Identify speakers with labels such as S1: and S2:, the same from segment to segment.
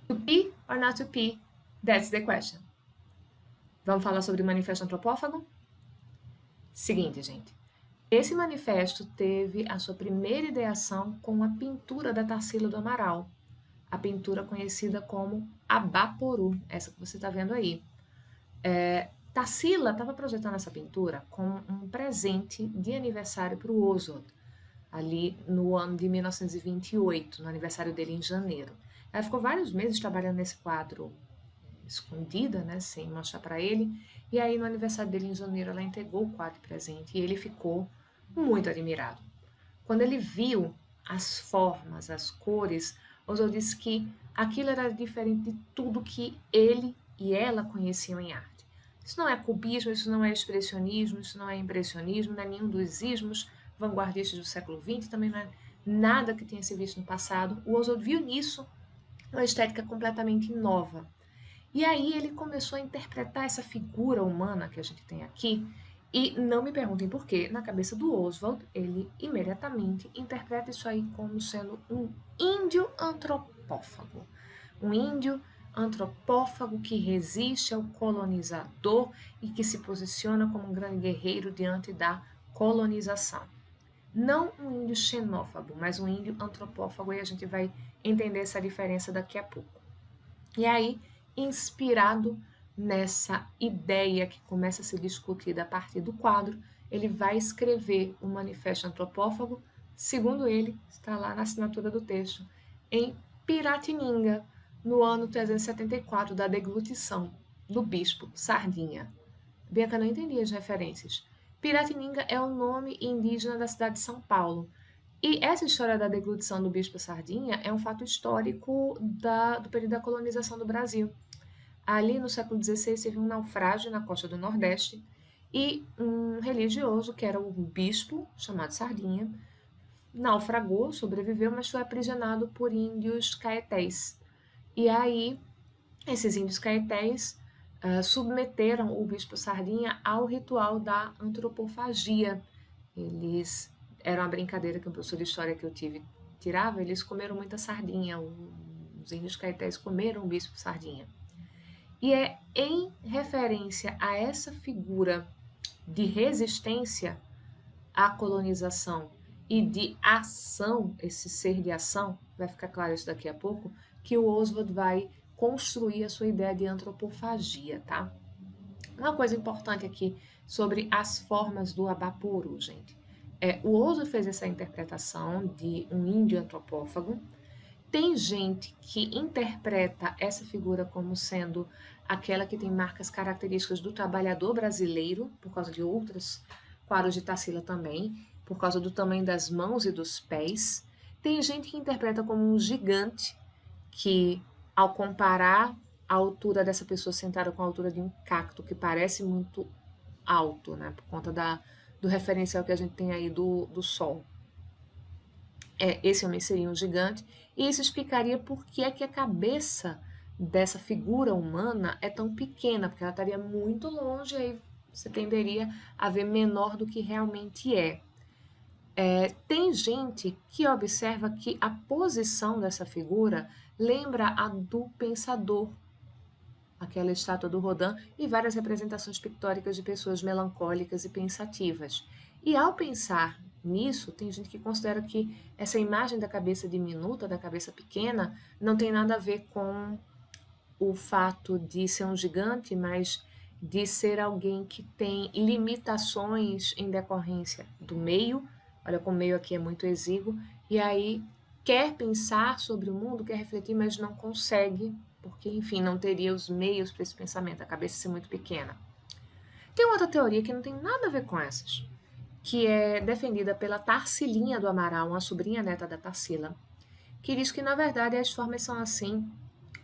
S1: To be or not to be? That's the question. Vamos falar sobre o Manifesto Antropófago? Seguinte, gente. Esse manifesto teve a sua primeira ideação com a pintura da Tarsila do Amaral, a pintura conhecida como Abaporu, essa que você está vendo aí. Tarsila estava projetando essa pintura como um presente de aniversário para o Oswald, ali no ano de 1928, no aniversário dele em janeiro. Ela ficou vários meses trabalhando nesse quadro escondida, né, sem mostrar para ele, e aí no aniversário dele em janeiro ela entregou o quadro de presente e ele ficou muito admirado. Quando ele viu as formas, as cores, Oswald disse que aquilo era diferente de tudo que ele e ela conheciam em arte. Isso não é cubismo, isso não é expressionismo, isso não é impressionismo, não é nenhum dos ismos vanguardistas do século XX, também não é nada que tenha sido visto no passado. O Oswald viu nisso uma estética completamente nova. E aí ele começou a interpretar essa figura humana que a gente tem aqui, e não me perguntem por quê, na cabeça do Oswald, ele imediatamente interpreta isso aí como sendo um índio antropófago. Um índio antropófago que resiste ao colonizador e que se posiciona como um grande guerreiro diante da colonização. Não um índio xenófago, mas um índio antropófago, e a gente vai entender essa diferença daqui a pouco. E aí, inspirado nessa ideia que começa a ser discutida a partir do quadro, ele vai escrever o Manifesto Antropófago, segundo ele, está lá na assinatura do texto, em Piratininga, no ano 374 da deglutição do bispo Sardinha. Bianca não entendia as referências. Piratininga é o nome indígena da cidade de São Paulo. E essa história da deglutição do bispo Sardinha é um fato histórico do período da colonização do Brasil. Ali no século XVI teve um naufrágio na costa do Nordeste e um religioso, que era um bispo, chamado Sardinha, naufragou, sobreviveu, mas foi aprisionado por índios caetés. E aí, esses índios caetés submeteram o bispo Sardinha ao ritual da antropofagia. Eles era uma brincadeira que o professor de história que eu tive tirava, eles comeram muita sardinha, os índios caetés comeram o bispo Sardinha. E é em referência a essa figura de resistência à colonização e de ação, esse ser de ação, vai ficar claro isso daqui a pouco, que o Oswald vai construir a sua ideia de antropofagia, tá? Uma coisa importante aqui sobre as formas do Abaporu, gente. O Oswald fez essa interpretação de um índio antropófago. Tem gente que interpreta essa figura como sendo aquela que tem marcas características do trabalhador brasileiro, por causa de outros quadros de Tarsila também, por causa do tamanho das mãos e dos pés. Tem gente que interpreta como um gigante, que ao comparar a altura dessa pessoa sentada com a altura de um cacto, que parece muito alto, né, por conta do referencial que a gente tem aí do Sol. Esse homem seria um gigante, e isso explicaria por que é que a cabeça dessa figura humana é tão pequena, porque ela estaria muito longe, aí você tenderia a ver menor do que realmente é. Tem gente que observa que a posição dessa figura lembra a do pensador, aquela estátua do Rodin, e várias representações pictóricas de pessoas melancólicas e pensativas. E ao pensar nisso, tem gente que considera que essa imagem da cabeça diminuta, da cabeça pequena, não tem nada a ver com o fato de ser um gigante, mas de ser alguém que tem limitações em decorrência do meio. Olha como o meio aqui é muito exíguo, e aí quer pensar sobre o mundo, quer refletir, mas não consegue, porque, enfim, não teria os meios para esse pensamento, a cabeça ser muito pequena. Tem outra teoria que não tem nada a ver com essas, que é defendida pela Tarsilinha do Amaral, uma sobrinha neta da Tarsila, que diz que, na verdade, as formas são assim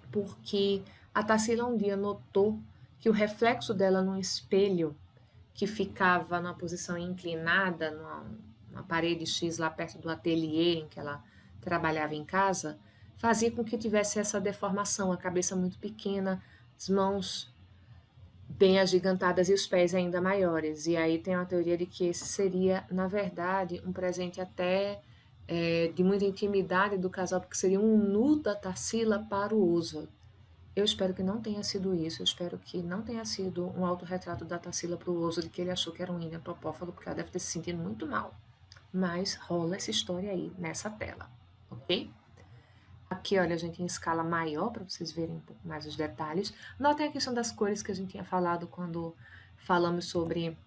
S1: porque a Tarsila um dia notou que o reflexo dela num espelho que ficava numa posição inclinada, numa parede X lá perto do ateliê em que ela trabalhava em casa, fazia com que tivesse essa deformação, a cabeça muito pequena, as mãos bem agigantadas e os pés ainda maiores. E aí tem uma teoria de que esse seria, na verdade, um presente até de muita intimidade do casal, porque seria um nu da Tarsila para o Oswald. Eu espero que não tenha sido isso, eu espero que não tenha sido um autorretrato da Tarsila para o Oswald, que ele achou que era um William Topófago, porque ela deve ter se sentido muito mal. Mas rola essa história aí nessa tela, ok? Aqui, olha, a gente em escala maior, para vocês verem um pouco mais os detalhes. Notem a questão das cores que a gente tinha falado quando falamos sobre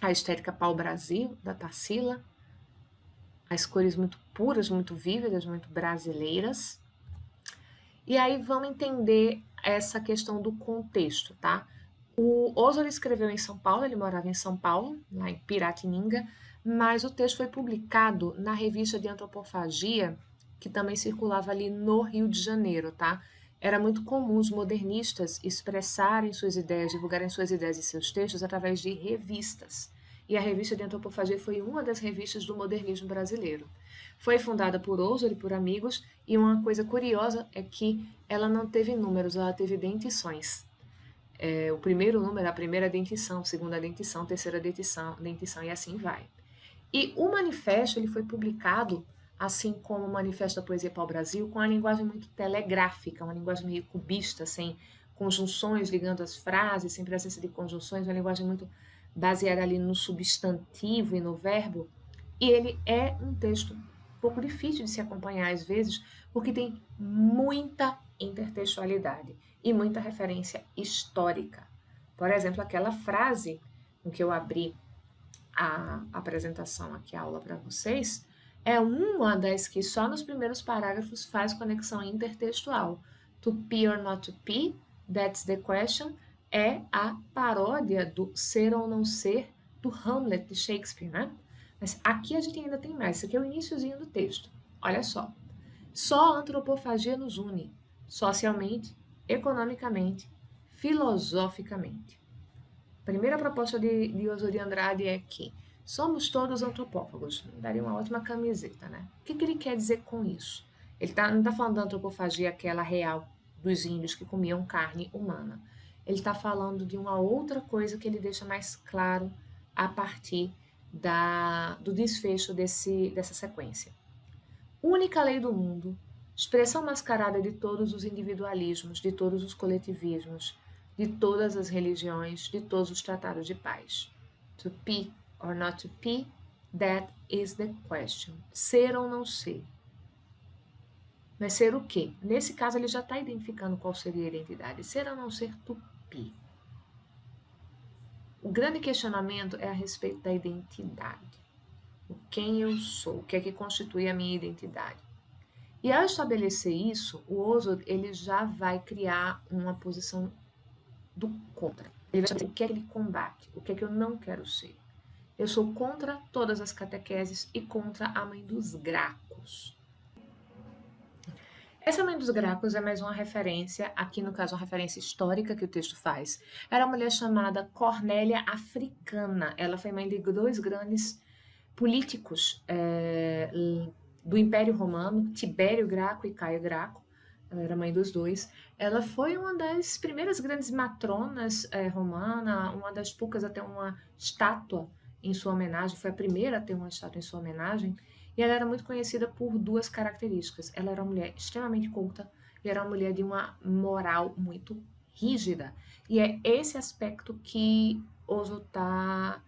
S1: a estética pau-brasil da Tarsila. As cores muito puras, muito vívidas, muito brasileiras. E aí vamos entender essa questão do contexto, tá? O Oswald escreveu em São Paulo, ele morava em São Paulo, lá em Piratininga, mas o texto foi publicado na revista de antropofagia, que também circulava ali no Rio de Janeiro, tá? Era muito comum os modernistas expressarem suas ideias, divulgarem suas ideias e seus textos através de revistas. E a revista de antropofagia foi uma das revistas do modernismo brasileiro. Foi fundada por Oswald e por amigos, e uma coisa curiosa é que ela não teve números, ela teve dentições. O primeiro número, a primeira dentição, segunda dentição, terceira dentição e assim vai. E o manifesto ele foi publicado, assim como o Manifesto da Poesia para o Brasil, com uma linguagem muito telegráfica, uma linguagem meio cubista, sem conjunções ligando as frases, sem presença de conjunções, uma linguagem muito baseada ali no substantivo e no verbo. E ele é um texto um pouco difícil de se acompanhar às vezes, porque tem muita intertextualidade e muita referência histórica. Por exemplo, aquela frase com que eu abri a apresentação aqui, a aula para vocês, é uma das que só nos primeiros parágrafos faz conexão intertextual. To be or not to be, that's the question, é a paródia do ser ou não ser do Hamlet de Shakespeare, né? Mas aqui a gente ainda tem mais. Isso aqui é o iniciozinho do texto. Olha só. Só a antropofagia nos une, socialmente, economicamente, filosoficamente. A primeira proposta de Oswald de Andrade é que somos todos antropófagos. Daria uma ótima camiseta, né? O que ele quer dizer com isso? Ele não está falando da antropofagia aquela real dos índios que comiam carne humana. Ele está falando de uma outra coisa que ele deixa mais claro a partir do desfecho dessa sequência. Única lei do mundo, expressão mascarada de todos os individualismos, de todos os coletivismos, de todas as religiões, de todos os tratados de paz. To be or not to be, that is the question. Ser ou não ser. Mas ser o quê? Nesse caso, ele já está identificando qual seria a identidade. Ser ou não ser tupi. O grande questionamento é a respeito da identidade. O quem eu sou, o que é que constitui a minha identidade. E ao estabelecer isso, o Oswald ele já vai criar uma posição do contra. Ele vai saber o que é que ele combate, o que é que eu não quero ser. Eu sou contra todas as catequeses e contra a mãe dos Gracos. Essa mãe dos Gracos é mais uma referência, aqui no caso uma referência histórica que o texto faz. Era uma mulher chamada Cornélia Africana. Ela foi mãe de dois grandes políticos do Império Romano, Tibério Graco e Caio Graco. Ela era mãe dos dois. Ela foi uma das primeiras grandes matronas romana, uma das poucas a ter uma estátua em sua homenagem, foi a primeira a ter uma estátua em sua homenagem, e ela era muito conhecida por duas características. Ela era uma mulher extremamente culta e era uma mulher de uma moral muito rígida. E é esse aspecto que Oswald está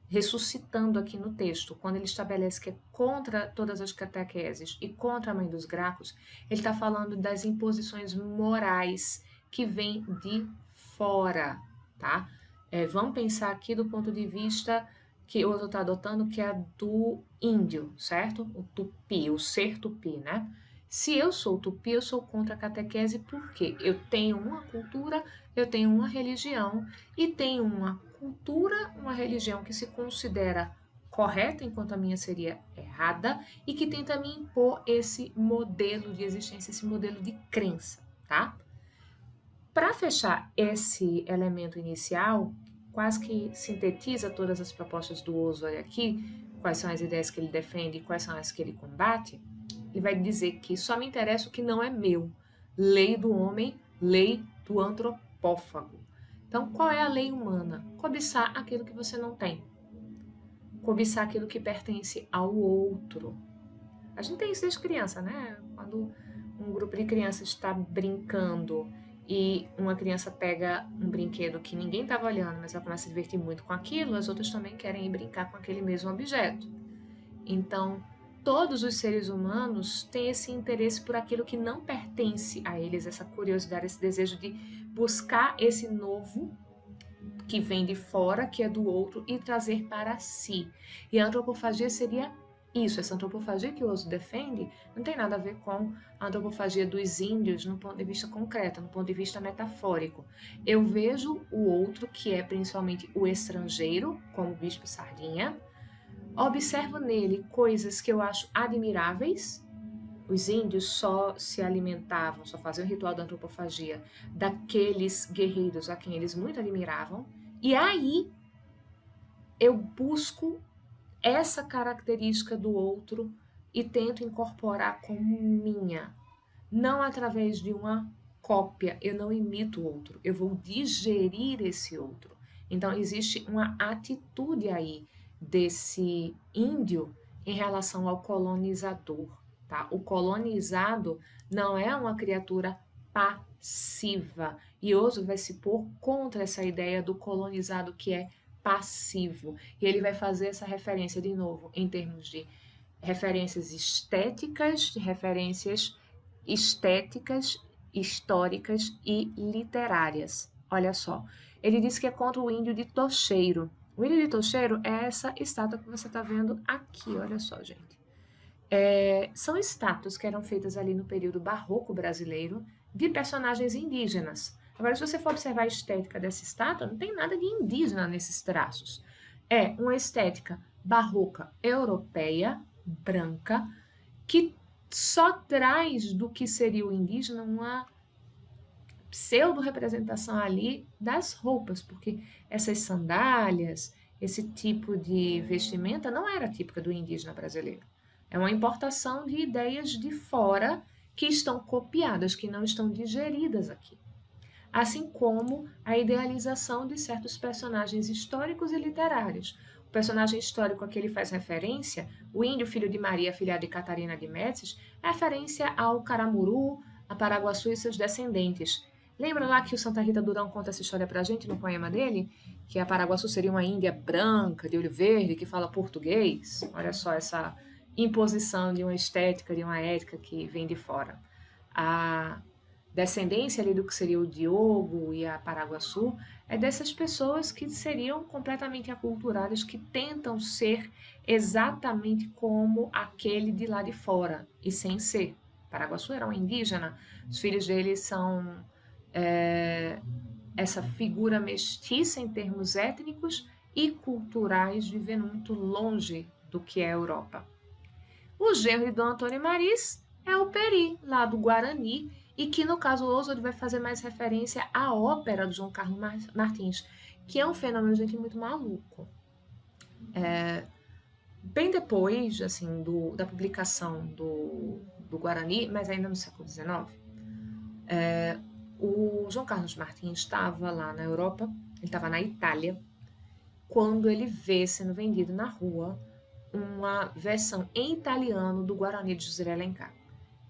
S1: ressuscitando aqui no texto, quando ele estabelece que é contra todas as catequeses e contra a mãe dos Gracos, ele está falando das imposições morais que vêm de fora, tá? Vamos pensar aqui do ponto de vista que o outro está adotando, que é do índio, certo? O tupi, o ser tupi, né? Se eu sou tupi, eu sou contra a catequese porque eu tenho uma cultura, eu tenho uma religião e tenho uma cultura, uma religião que se considera correta enquanto a minha seria errada e que tenta me impor esse modelo de existência, esse modelo de crença, tá? Para fechar esse elemento inicial, quase que sintetiza todas as propostas do Oswald aqui, quais são as ideias que ele defende e quais são as que ele combate, ele vai dizer que só me interessa o que não é meu. Lei do homem, lei do antropófago. Então, qual é a lei humana? Cobiçar aquilo que você não tem. Cobiçar aquilo que pertence ao outro. A gente tem isso desde criança, né? Quando um grupo de crianças está brincando e uma criança pega um brinquedo que ninguém estava olhando, mas ela começa a se divertir muito com aquilo, as outras também querem ir brincar com aquele mesmo objeto. Então, todos os seres humanos têm esse interesse por aquilo que não pertence a eles, essa curiosidade, esse desejo de buscar esse novo que vem de fora, que é do outro, e trazer para si. E a antropofagia seria isso, essa antropofagia que o Oso defende não tem nada a ver com a antropofagia dos índios no ponto de vista concreto, no ponto de vista metafórico. Eu vejo o outro, que é principalmente o estrangeiro, como o Bispo Sardinha, observo nele coisas que eu acho admiráveis. Os índios só se alimentavam, só faziam o ritual da antropofagia daqueles guerreiros a quem eles muito admiravam. E aí eu busco essa característica do outro e tento incorporar como minha, não através de uma cópia. Eu não imito o outro, eu vou digerir esse outro. Então existe uma atitude aí desse índio em relação ao colonizador, tá? O colonizado não é uma criatura passiva. E Oso vai se pôr contra essa ideia do colonizado que é passivo. E ele vai fazer essa referência de novo em termos de referências estéticas, de referências estéticas, históricas e literárias. Olha só, ele diz que é contra o índio de Tocheiro. O índio de Tocheiro é essa estátua que você está vendo aqui, olha só, gente. São estátuas que eram feitas ali no período barroco brasileiro de personagens indígenas. Agora, se você for observar a estética dessa estátua, não tem nada de indígena nesses traços. É uma estética barroca europeia, branca, que só traz do que seria o indígena uma pseudo-representação ali das roupas, porque essas sandálias, esse tipo de vestimenta não era típica do indígena brasileiro. É uma importação de ideias de fora que estão copiadas, que não estão digeridas aqui. Assim como a idealização de certos personagens históricos e literários. O personagem histórico a que ele faz referência, o índio filho de Maria, filhado de Catarina de Médicis, é referência ao Caramuru, a Paraguaçu e seus descendentes. Lembra lá que o Santa Rita Durão conta essa história pra gente no poema dele? Que a Paraguaçu seria uma índia branca, de olho verde, que fala português? Olha só essa imposição de uma estética, de uma ética que vem de fora. A descendência ali do que seria o Diogo e a Paraguaçu é dessas pessoas que seriam completamente aculturadas, que tentam ser exatamente como aquele de lá de fora, e sem ser. Paraguaçu era um indígena, os filhos dele são essa figura mestiça em termos étnicos e culturais, vivendo muito longe do que é a Europa. O genro de Dom Antônio Maris é o Peri, lá do Guarani, e que no caso o Oswald vai fazer mais referência à ópera do João Carlos Martins, que é um fenômeno, gente, muito maluco. Bem depois, assim, da publicação do Guarani, mas ainda no século XIX, o João Carlos Martins estava lá na Europa, ele estava na Itália, quando ele vê sendo vendido na rua uma versão em italiano do Guarani de José de Alencar.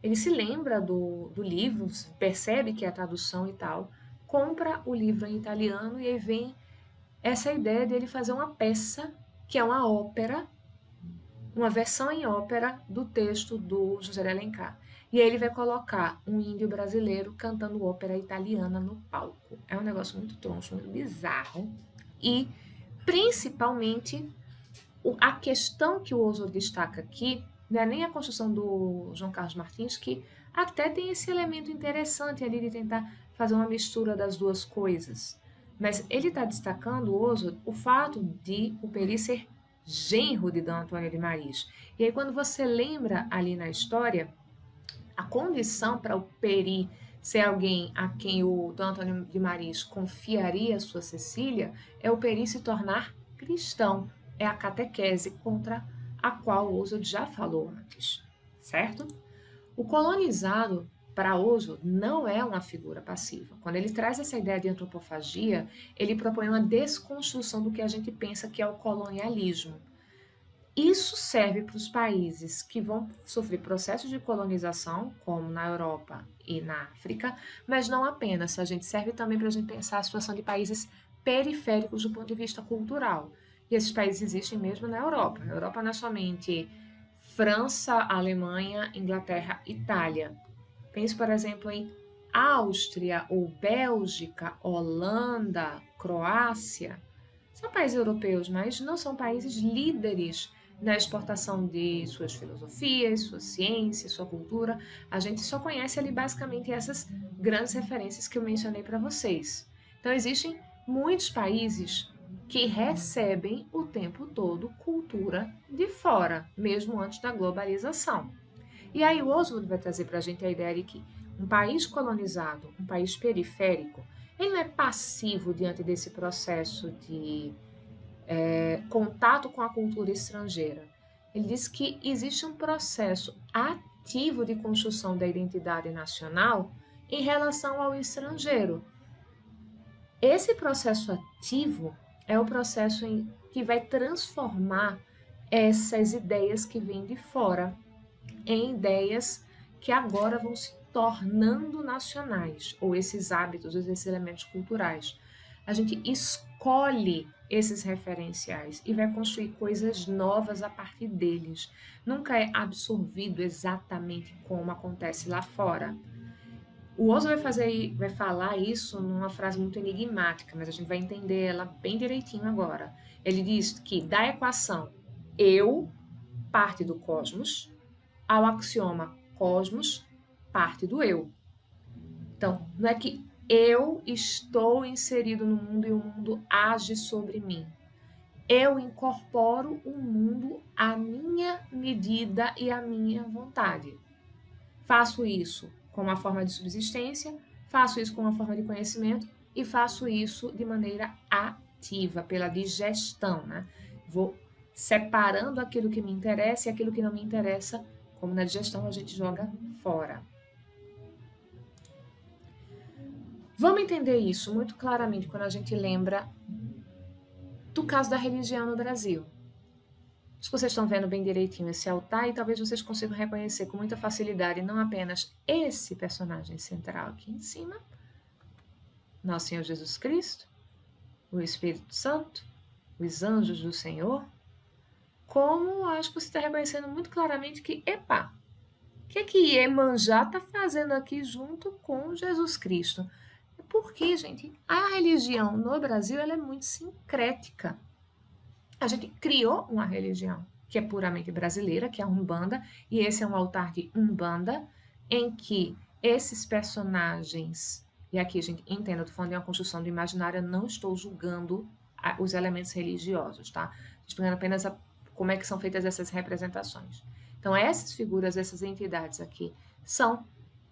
S1: Ele se lembra do livro, percebe que é a tradução e tal, compra o livro em italiano e aí vem essa ideia de ele fazer uma peça que é uma ópera, uma versão em ópera do texto do José de Alencar. E aí ele vai colocar um índio brasileiro cantando ópera italiana no palco. É um negócio muito troncho, muito bizarro. E, principalmente, a questão que o Oswald destaca aqui não é nem a construção do João Carlos Martins, que até tem esse elemento interessante ali de tentar fazer uma mistura das duas coisas. Mas ele está destacando, o Oswald, o fato de o Peri ser genro de D. Antônio de Maris. E aí quando você lembra ali na história, a condição para o Peri ser alguém a quem o D. Antônio de Maris confiaria sua Cecília é o Peri se tornar cristão. É a catequese contra a qual Oswald já falou antes, certo? O colonizado, para Oswald, não é uma figura passiva. Quando ele traz essa ideia de antropofagia, ele propõe uma desconstrução do que a gente pensa que é o colonialismo. Isso serve para os países que vão sofrer processos de colonização, como na Europa e na África, mas não apenas. A gente serve também para a gente pensar a situação de países periféricos do ponto de vista cultural. E esses países existem mesmo na Europa. A Europa não é somente França, Alemanha, Inglaterra, Itália. Pense, por exemplo, em Áustria ou Bélgica, Holanda, Croácia. São países europeus, mas não são países líderes na exportação de suas filosofias, sua ciência, sua cultura. A gente só conhece ali basicamente essas grandes referências que eu mencionei para vocês. Então, existem muitos países que recebem o tempo todo cultura de fora, mesmo antes da globalização. E aí o Oswald vai trazer para a gente a ideia de que um país colonizado, um país periférico, ele não é passivo diante desse processo de contato com a cultura estrangeira. Ele diz que existe um processo ativo de construção da identidade nacional em relação ao estrangeiro. Esse processo ativo é o processo que vai transformar essas ideias que vêm de fora em ideias que agora vão se tornando nacionais, ou esses hábitos, esses elementos culturais. A gente escolhe esses referenciais e vai construir coisas novas a partir deles. Nunca é absorvido exatamente como acontece lá fora. O Oso vai falar isso numa frase muito enigmática, mas a gente vai entender ela bem direitinho agora. Ele diz que da equação eu, parte do cosmos, ao axioma cosmos, parte do eu. Então, não é que eu estou inserido no mundo e o mundo age sobre mim. Eu incorporo o mundo à minha medida e à minha vontade. Faço isso com uma forma de subsistência, faço isso com uma forma de conhecimento e faço isso de maneira ativa, pela digestão, né? Vou separando aquilo que me interessa e aquilo que não me interessa, como na digestão a gente joga fora. Vamos entender isso muito claramente quando a gente lembra do caso da religião no Brasil. Se vocês estão vendo bem direitinho esse altar, e talvez vocês consigam reconhecer com muita facilidade não apenas esse personagem central aqui em cima, Nosso Senhor Jesus Cristo, o Espírito Santo, os anjos do Senhor, como acho que você está reconhecendo muito claramente que, epa, o que Iemanjá está fazendo aqui junto com Jesus Cristo? Porque, gente, a religião no Brasil ela é muito sincrética. A gente criou uma religião que é puramente brasileira, que é a Umbanda, e esse é um altar de Umbanda, em que esses personagens, e aqui a gente entenda, eu estou falando de uma construção do imaginário, eu não estou julgando os elementos religiosos, tá? Estou explicando apenas como é que são feitas essas representações. Então, essas figuras, essas entidades aqui, são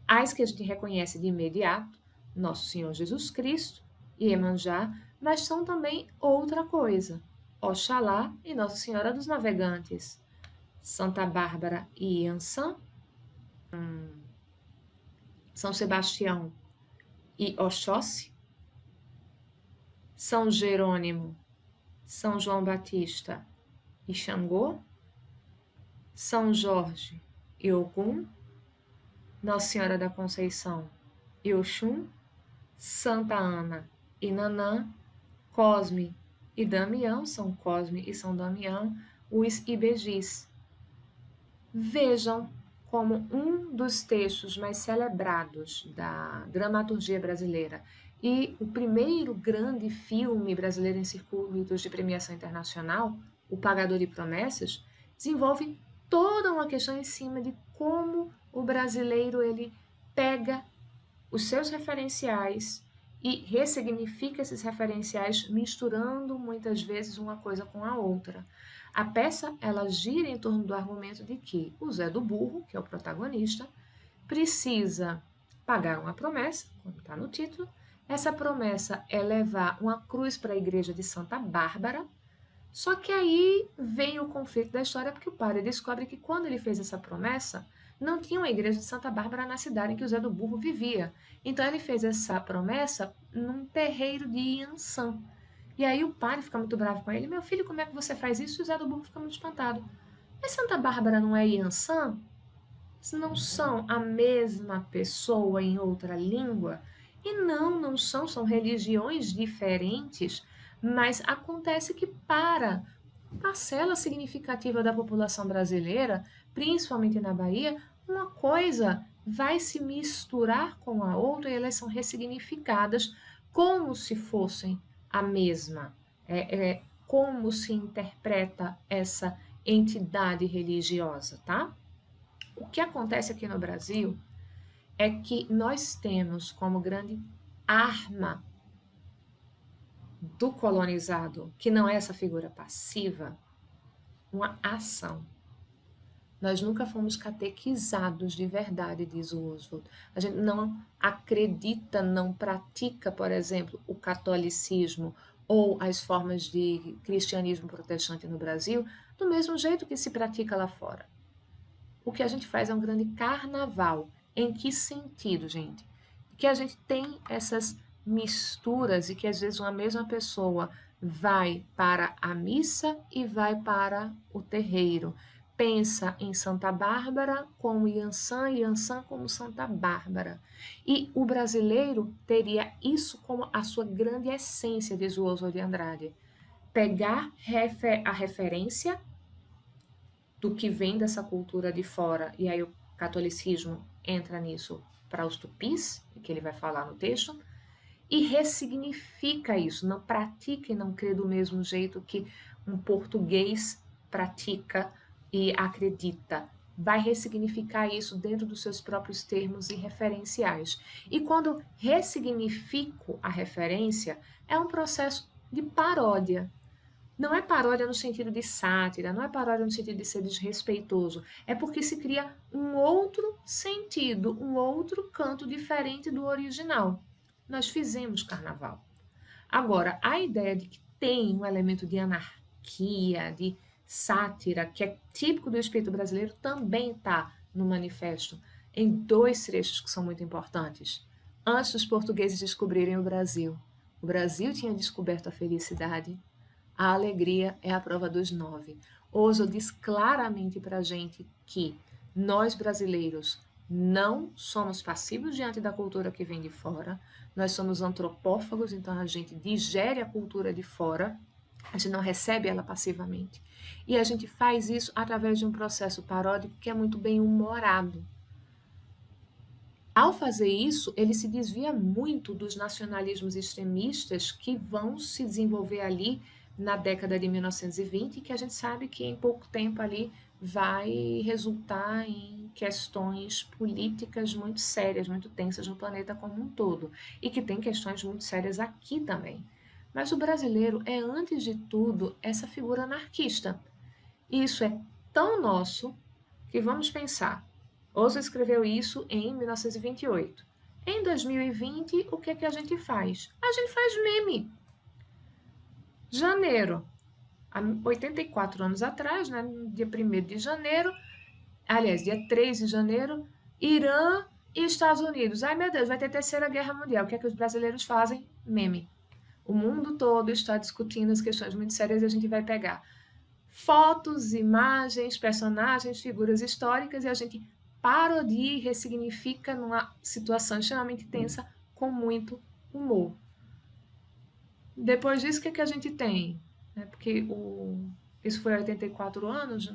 S1: as que a gente reconhece de imediato, Nosso Senhor Jesus Cristo e Iemanjá, mas são também outra coisa. Oxalá e Nossa Senhora dos Navegantes, Santa Bárbara e Iansã, São Sebastião e Oxóssi, São Jerônimo, São João Batista e Xangô, São Jorge e Ogum, Nossa Senhora da Conceição e Oxum, Santa Ana e Nanã, Cosme e Damião, São Cosme e São Damião, os Ibejis. Vejam como um dos textos mais celebrados da dramaturgia brasileira e o primeiro grande filme brasileiro em circuitos de premiação internacional, O Pagador de Promessas, desenvolve toda uma questão em cima de como o brasileiro ele pega os seus referenciais e ressignifica esses referenciais, misturando muitas vezes uma coisa com a outra. A peça ela gira em torno do argumento de que o Zé do Burro, que é o protagonista, precisa pagar uma promessa, como está no título. Essa promessa é levar uma cruz para a igreja de Santa Bárbara. Só que aí vem o conflito da história, porque o padre descobre que quando ele fez essa promessa, não tinha uma igreja de Santa Bárbara na cidade em que o Zé do Burro vivia. Então ele fez essa promessa num terreiro de Iansã. E aí o padre fica muito bravo com ele. Meu filho, como é que você faz isso? E o Zé do Burro fica muito espantado. Mas Santa Bárbara não é Iansã? Não são a mesma pessoa em outra língua? E não são, são religiões diferentes, mas acontece que para parcela significativa da população brasileira, principalmente na Bahia, uma coisa vai se misturar com a outra e elas são ressignificadas como se fossem a mesma. Como se interpreta essa entidade religiosa, tá? O que acontece aqui no Brasil é que nós temos como grande arma do colonizado, que não é essa figura passiva, uma ação. Nós nunca fomos catequizados de verdade, diz o Oswald. A gente não acredita, não pratica, por exemplo, o catolicismo ou as formas de cristianismo protestante no Brasil do mesmo jeito que se pratica lá fora. O que a gente faz é um grande carnaval. Em que sentido, gente? Que a gente tem essas misturas e que às vezes uma mesma pessoa vai para a missa e vai para o terreiro. Pensa em Santa Bárbara como Iansã, Iansã como Santa Bárbara. E o brasileiro teria isso como a sua grande essência, diz o Oswald de Andrade. Pegar a referência do que vem dessa cultura de fora, e aí o catolicismo entra nisso para os tupis, que ele vai falar no texto, e ressignifica isso, não pratica e não crê do mesmo jeito que um português pratica e acredita. Vai ressignificar isso dentro dos seus próprios termos e referenciais. E quando ressignifico a referência, é um processo de paródia. Não é paródia no sentido de sátira, não é paródia no sentido de ser desrespeitoso, é porque se cria um outro sentido, um outro canto diferente do original. Nós fizemos carnaval. Agora, a ideia de que tem um elemento de anarquia, de sátira, que é típico do espírito brasileiro, também está no manifesto, em dois trechos que são muito importantes. Antes dos portugueses descobrirem o Brasil tinha descoberto a felicidade. A alegria é a prova dos 9. Oswald diz claramente para a gente que nós brasileiros não somos passivos diante da cultura que vem de fora, nós somos antropófagos, então a gente digere a cultura de fora, a gente não recebe ela passivamente. E a gente faz isso através de um processo paródico que é muito bem humorado. Ao fazer isso, ele se desvia muito dos nacionalismos extremistas que vão se desenvolver ali na década de 1920, que a gente sabe que em pouco tempo ali vai resultar em questões políticas muito sérias, muito tensas no planeta como um todo, e que tem questões muito sérias aqui também. Mas o brasileiro é, antes de tudo, essa figura anarquista. E isso é tão nosso que vamos pensar. Oswald escreveu isso em 1928. Em 2020, o que é que a gente faz? A gente faz meme. Janeiro, há 84 anos atrás, né, no dia 1º de janeiro, aliás, dia 3 de janeiro, Irã e Estados Unidos. Ai, meu Deus, vai ter terceira guerra mundial. O que é que os brasileiros fazem? Meme. O mundo todo está discutindo as questões muito sérias e a gente vai pegar fotos, imagens, personagens, figuras históricas e a gente parodia e ressignifica numa situação extremamente tensa com muito humor. Depois disso, o que, é que a gente tem? Porque isso foi há 84 anos,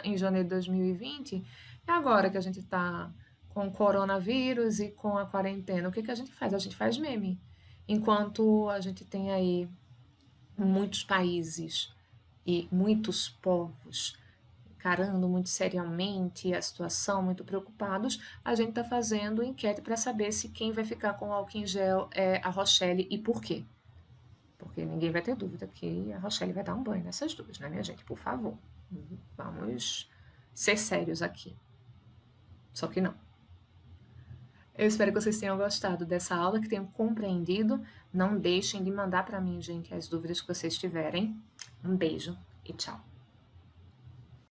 S1: em janeiro de 2020, e agora que a gente está com o coronavírus e com a quarentena, o que, que a gente faz? A gente faz meme. Enquanto a gente tem aí muitos países e muitos povos encarando muito seriamente a situação, muito preocupados, a gente está fazendo enquete para saber se quem vai ficar com o álcool em gel é a Rochelle e por quê. Porque ninguém vai ter dúvida que a Rochelle vai dar um banho nessas duas, né, minha gente? Por favor, vamos ser sérios aqui. Só que não. Eu espero que vocês tenham gostado dessa aula, que tenham compreendido. Não deixem de mandar para mim, gente, as dúvidas que vocês tiverem. Um beijo e tchau.